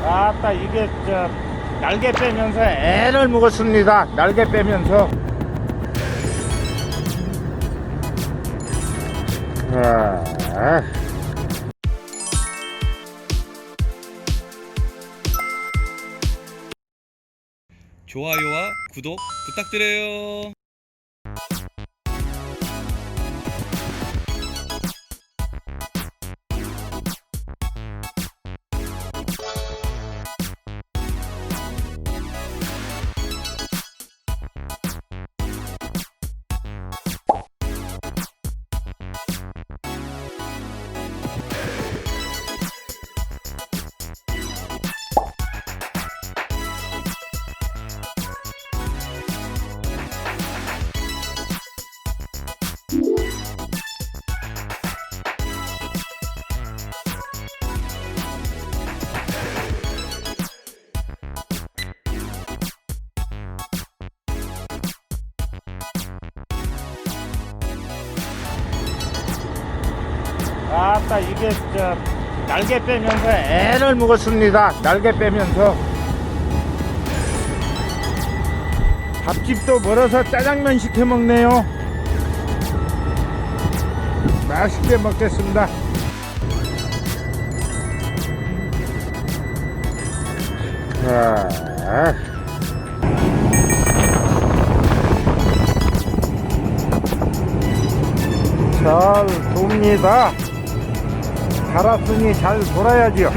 아따 이게 날개 빼면서 애를 먹었습니다. 날개 빼면서. 좋아요와 구독 부탁드려요. 아따 이게 날개 빼면서 애를 먹었습니다. 날개 빼면서. 밥집도 멀어서 짜장면 시켜 먹네요. 맛있게 먹겠습니다. 잘 돕니다. 달았으니 잘 돌아야죠.